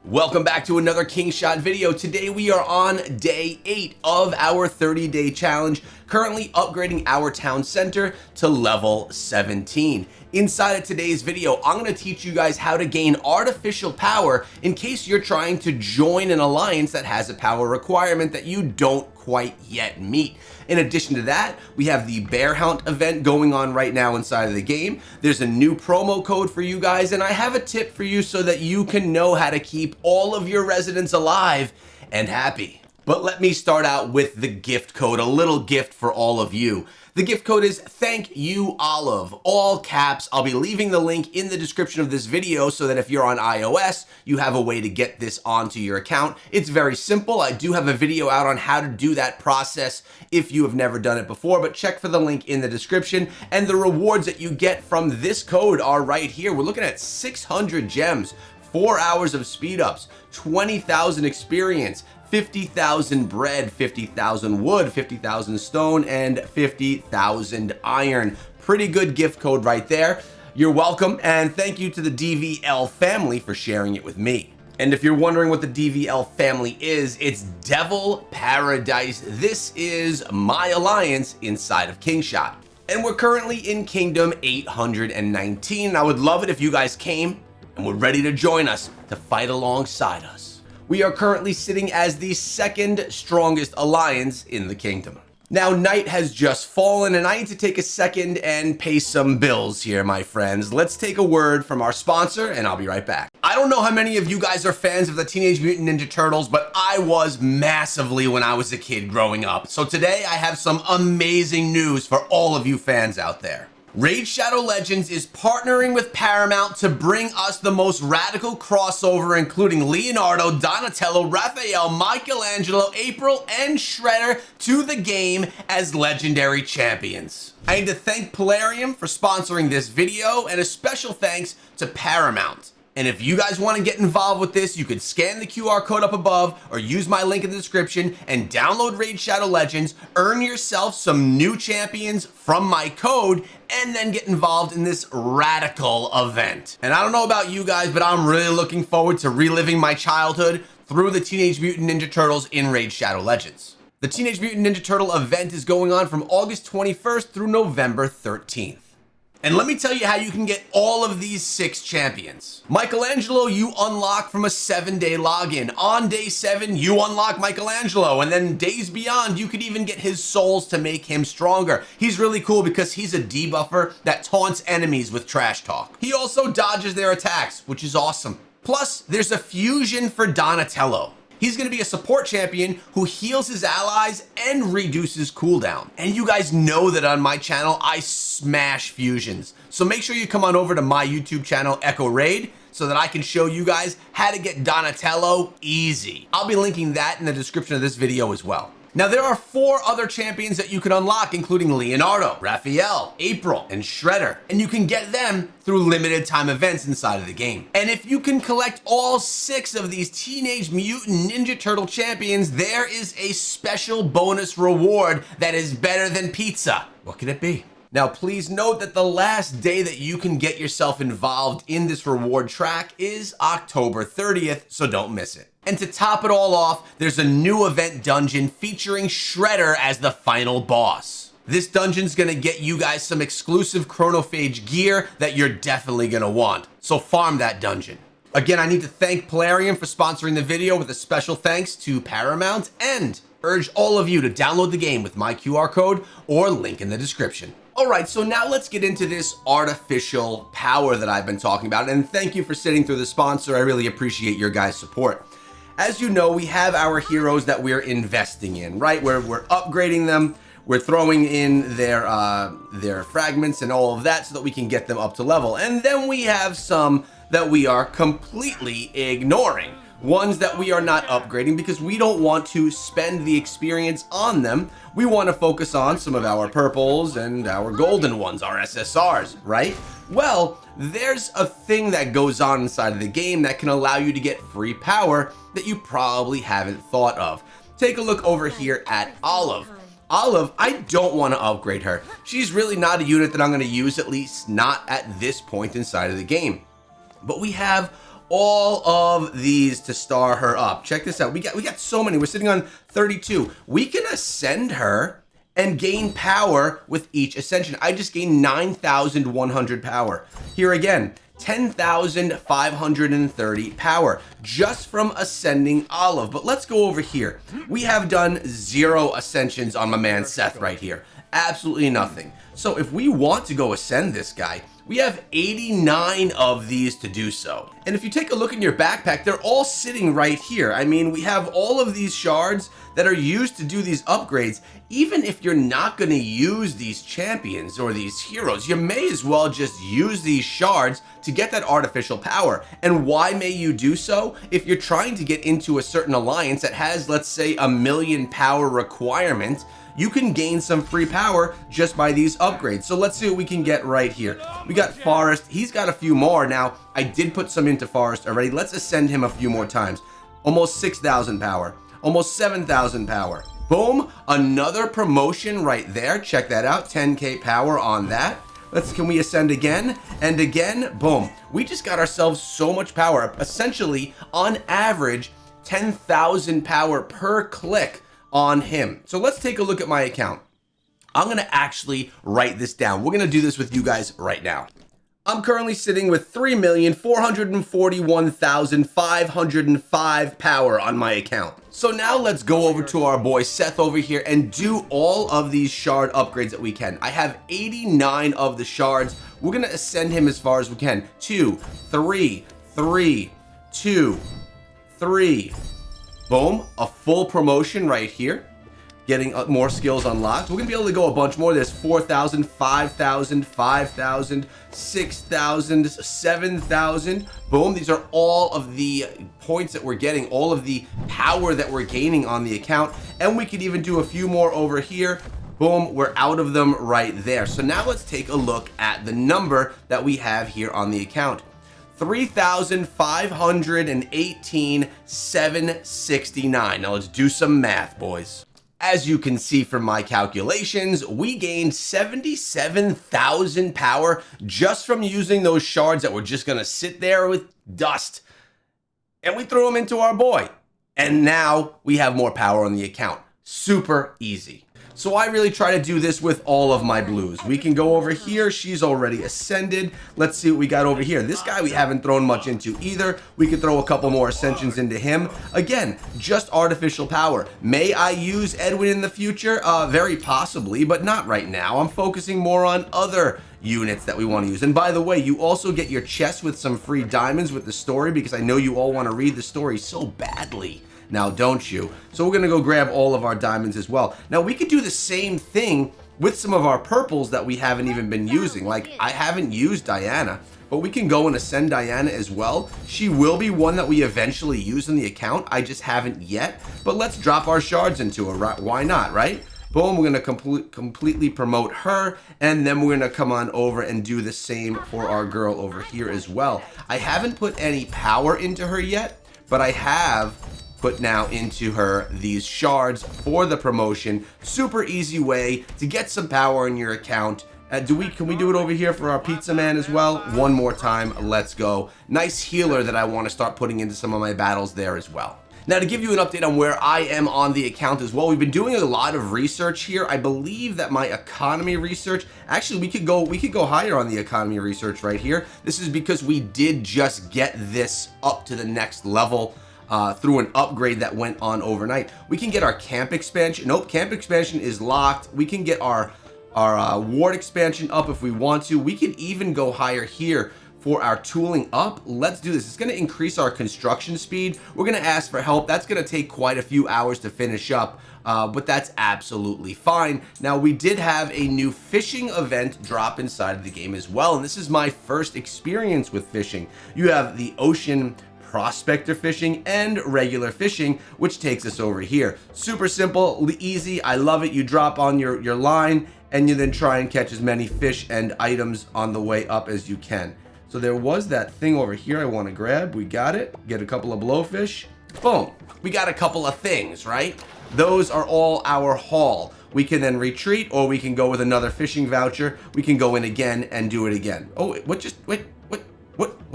Welcome back to another Kingshot video. Today we are on day 8 of our 30-day challenge, currently upgrading our town center to level 17. Inside of today's video, I'm going to teach you guys how to gain artificial power in case you're trying to join an alliance that has a power requirement that you don't quite yet meet. In addition to that, we have the bear hunt event going on right now inside of the game. There's a new promo code for you guys, and I have a tip for you so that you can know how to keep all of your residents alive and happy. But let me start out with the gift code, a little gift for all of you. The gift code is Thank You Olive, all caps. I'll be leaving the link in the description of this video so that if you're on iOS, you have a way to get this onto your account. It's very simple. I do have a video out on how to do that process if you have never done it before, but check for the link in the description. And the rewards that you get from this code are right here. We're looking at 600 gems, 4 hours of speed ups, 20,000 experience, 50,000 bread, 50,000 wood, 50,000 stone, and 50,000 iron. Pretty good gift code right there. You're welcome, and thank you to the DVL family for sharing it with me. And if you're wondering what the DVL family is, it's Devil Paradise. This is my alliance inside of Kingshot. And we're currently in Kingdom 819. I would love it if you guys came and were ready to join us to fight alongside us. We are currently sitting as the second strongest alliance in the kingdom. Now, night has just fallen, and I need to take a second and pay some bills here, my friends. Let's take a word from our sponsor, and I'll be right back. I don't know how many of you guys are fans of the Teenage Mutant Ninja Turtles, but I was massively when I was a kid growing up. So today I have some amazing news for all of you fans out there. Raid Shadow Legends is partnering with Paramount to bring us the most radical crossover, including Leonardo, Donatello, Raphael, Michelangelo, April, and Shredder to the game as legendary champions. I need to thank Polarium for sponsoring this video, and a special thanks to Paramount. And if you guys want to get involved with this, you could scan the QR code up above or use my link in the description and download Raid Shadow Legends, earn yourself some new champions from my code, and then get involved in this radical event. And I don't know about you guys, but I'm really looking forward to reliving my childhood through the Teenage Mutant Ninja Turtles in Raid Shadow Legends. The Teenage Mutant Ninja Turtle event is going on from August 21st through November 13th. And let me tell you how you can get all of these 6 champions. Michelangelo, you unlock from a 7-day login. On day 7, you unlock Michelangelo, and then days beyond, you could even get his souls to make him stronger. He's really cool because he's a debuffer that taunts enemies with trash talk. He also dodges their attacks, which is awesome. Plus, there's a fusion for Donatello. He's going to be a support champion who heals his allies and reduces cooldown. And you guys know that on my channel, I smash fusions. So make sure you come on over to my YouTube channel, Echo Raid, so that I can show you guys how to get Donatello easy. I'll be linking that in the description of this video as well. Now, there are 4 other champions that you can unlock, including Leonardo, Raphael, April, and Shredder, and you can get them through limited time events inside of the game. And if you can collect all 6 of these Teenage Mutant Ninja Turtle champions, there is a special bonus reward that is better than pizza. What could it be? Now, please note that the last day that you can get yourself involved in this reward track is October 30th, so don't miss it. And to top it all off, there's a new event dungeon featuring Shredder as the final boss. This dungeon's gonna get you guys some exclusive chronophage gear that you're definitely gonna want, so farm that dungeon. Again, I need to thank Polarium for sponsoring the video with a special thanks to Paramount, and urge all of you to download the game with my QR code or link in the description. All right, so now let's get into this artificial power that I've been talking about, and thank you for sitting through the sponsor. I really appreciate your guys' support. As you know, we have our heroes that we're investing in, right? We're upgrading them, we're throwing in their fragments and all of that so that we can get them up to level. And then we have some that we are completely ignoring. Ones that we are not upgrading because we don't want to spend the experience on them. We want to focus on some of our purples and our golden ones, our SSRs, right? Well, there's a thing that goes on inside of the game that can allow you to get free power that you probably haven't thought of. Take a look over here at Olive. Olive, I don't want to upgrade her. She's really not a unit that I'm going to use, at least not at this point inside of the game. But we have all of these to star her up. Check this out. We got so many. We're sitting on 32. We can ascend her and gain power with each ascension. I just gained 9,100 power. Here again, 10,530 power just from ascending Olive. But let's go over here. We have done 0 ascensions on my man Seth right here. Absolutely nothing. So if we want to go ascend this guy, we have 89 of these to do so. And if you take a look in your backpack, they're all sitting right here. I mean, we have all of these shards that are used to do these upgrades. Even if you're not going to use these champions or these heroes, you may as well just use these shards to get that artificial power. And why may you do so? If you're trying to get into a certain alliance that has, let's say, 1,000,000 power requirement, you can gain some free power just by these upgrades. So let's see what we can get right here. We got Forest. He's got a few more. Now, I did put some into Forest already. Let's ascend him a few more times. Almost 6,000 power. Almost 7,000 power. Boom. Another promotion right there. Check that out. 10K power on that. Can we ascend again and again? Boom. We just got ourselves so much power. Essentially, on average, 10,000 power per click on him. So let's take a look at my account. I'm gonna actually write this down. We're gonna do this with you guys right now. I'm currently sitting with 3,441,505 power on my account. So now let's go over to our boy Seth over here and do all of these shard upgrades that we can. I have 89 of the shards. We're gonna ascend him as far as we can. 2, 3, 3, 2, 3. Boom, a full promotion right here. Getting more skills unlocked. We're gonna be able to go a bunch more. There's 4,000, 5,000, 5,000, 6,000, 7,000. Boom, these are all of the points that we're getting, all of the power that we're gaining on the account. And we could even do a few more over here. Boom, we're out of them right there. So now let's take a look at the number that we have here on the account. 3,518,769. Now let's do some math, boys. As you can see from my calculations, we gained 77,000 power just from using those shards that were just gonna sit there with dust. And we threw them into our boy. And now we have more power on the account. Super easy. So I really try to do this with all of my blues. We can go over here. She's already ascended. Let's see what we got over here. This guy we haven't thrown much into either. We could throw a couple more ascensions into him. Again, just artificial power. May I use Edwin in the future? Very possibly, but not right now. I'm focusing more on other units that we want to use. And by the way, you also get your chest with some free diamonds with the story, because I know you all want to read the story so badly. Now, don't you? So we're gonna go grab all of our diamonds as well. Now, we could do the same thing with some of our purples that we haven't even been using. Like, I haven't used Diana, but we can go and ascend Diana as well. She will be one that we eventually use in the account. I just haven't yet, but let's drop our shards into her. Why not, right? Boom, we're gonna completely promote her, and then we're gonna come on over and do the same for our girl over here as well. I haven't put any power into her yet, but I have put now into her these shards for the promotion. Super easy way to get some power in your account. Can we do it over here for our pizza man as well? One more time, let's go. Nice healer that I want to start putting into some of my battles there as well. Now, to give you an update on where I am on the account as well, we've been doing a lot of research here. I believe that my economy research, actually we could go higher on the economy research right here. This is because we did just get this up to the next level through an upgrade that went on overnight. We can get our camp expansion. Nope, camp expansion is locked. We can get our ward expansion up if we want to. We can even go higher here for our tooling up. Let's do this. It's going to increase our construction speed. We're going to ask for help. That's going to take quite a few hours to finish up, but that's absolutely fine. Now, we did have a new fishing event drop inside of the game as well, and this is my first experience with fishing. You have the ocean prospector fishing and regular fishing, which takes us over here. Super simple, easy. I love it. You drop on your line and you then try and catch as many fish and items on the way up as you can. So there was that thing over here I want to grab. We got it. Get a couple of blowfish. Boom. We got a couple of things, right? Those are all our haul. We can then retreat, or we can go with another fishing voucher. We can go in again and do it again. Oh, what did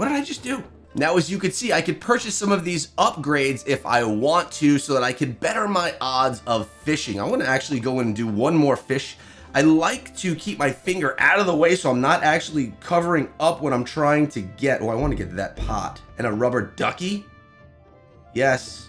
I just do? Now, as you can see, I could purchase some of these upgrades if I want to so that I could better my odds of fishing. I want to actually go and do one more fish. I like to keep my finger out of the way so I'm not actually covering up what I'm trying to get. Oh, I want to get that pot. And a rubber ducky. Yes.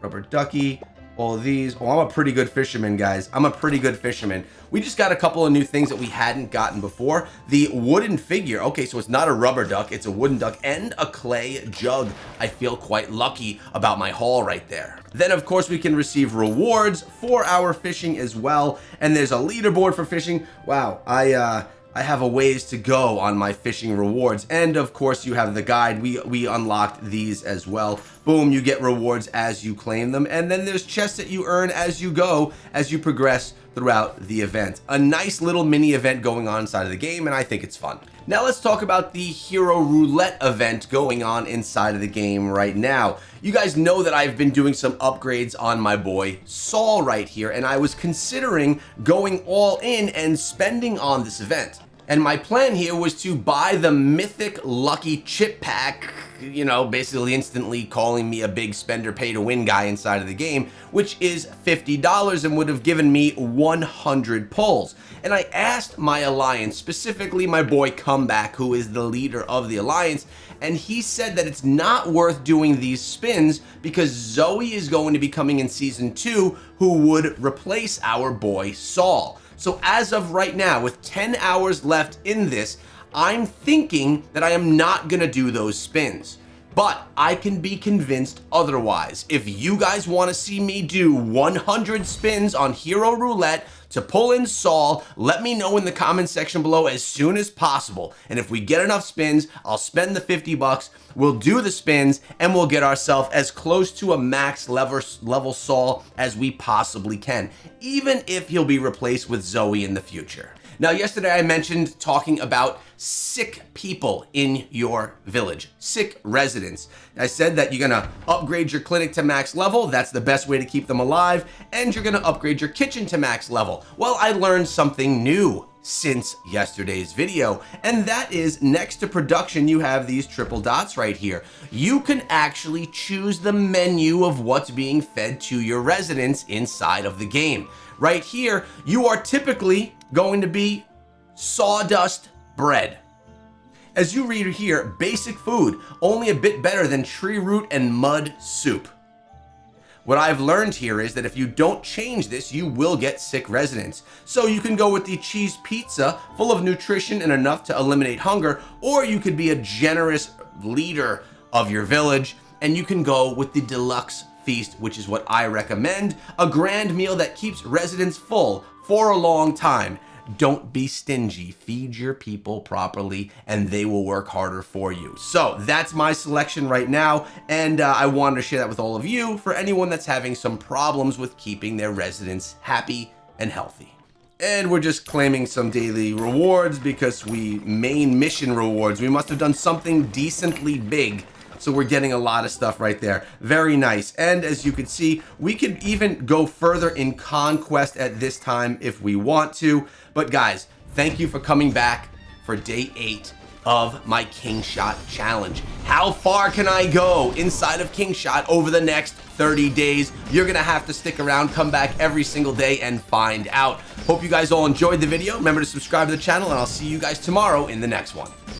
Rubber ducky. All of these. Oh, I'm a pretty good fisherman, guys. I'm a pretty good fisherman. We just got a couple of new things that we hadn't gotten before. The wooden figure. Okay, so it's not a rubber duck. It's a wooden duck and a clay jug. I feel quite lucky about my haul right there. Then, of course, we can receive rewards for our fishing as well. And there's a leaderboard for fishing. Wow, I have a ways to go on my fishing rewards. And of course you have the guide. We unlocked these as well. Boom, you get rewards as you claim them. And then there's chests that you earn as you go, as you progress throughout the event. A nice little mini event going on inside of the game, and I think it's fun. Now let's talk about the Hero Roulette event going on inside of the game right now. You guys know that I've been doing some upgrades on my boy Saul right here, and I was considering going all in and spending on this event. And my plan here was to buy the mythic lucky chip pack, you know, basically instantly calling me a big spender pay to win guy inside of the game, which is $50 and would have given me 100 pulls. And I asked my alliance, specifically my boy Comeback, who is the leader of the alliance, and he said that it's not worth doing these spins because Zoe is going to be coming in season 2, who would replace our boy Saul. So as of right now, with 10 hours left in this, I'm thinking that I am not gonna do those spins. But I can be convinced otherwise. If you guys want to see me do 100 spins on Hero Roulette to pull in Saul, let me know in the comment section below as soon as possible. And if we get enough spins, I'll spend the 50 bucks, we'll do the spins, and we'll get ourselves as close to a max level Saul as we possibly can, even if he'll be replaced with Zoe in the future. Now, yesterday I mentioned talking about sick people in your village, sick residents. I said that you're gonna upgrade your clinic to max level, that's the best way to keep them alive, and you're gonna upgrade your kitchen to max level. Well, I learned something new since yesterday's video, and that is next to production, you have these triple dots right here. You can actually choose the menu of what's being fed to your residents inside of the game. Right here, you are typically going to be sawdust bread. As you read here, basic food, only a bit better than tree root and mud soup. What I've learned here is that if you don't change this, you will get sick residents. So you can go with the cheese pizza, full of nutrition and enough to eliminate hunger, or you could be a generous leader of your village, and you can go with the deluxe feast, which is what I recommend, a grand meal that keeps residents full for a long time. Don't be stingy, feed your people properly, and they will work harder for you. So that's my selection right now, and I wanted to share that with all of you for anyone that's having some problems with keeping their residents happy and healthy. And we're just claiming some daily rewards because we main mission rewards. We must have done something decently big. So we're getting a lot of stuff right there. Very nice. And as you can see, we could even go further in conquest at this time if we want to. But guys, thank you for coming back for day 8 of my Kingshot challenge. How far can I go inside of Kingshot over the next 30 days? You're gonna have to stick around, come back every single day and find out. Hope you guys all enjoyed the video. Remember to subscribe to the channel, and I'll see you guys tomorrow in the next one.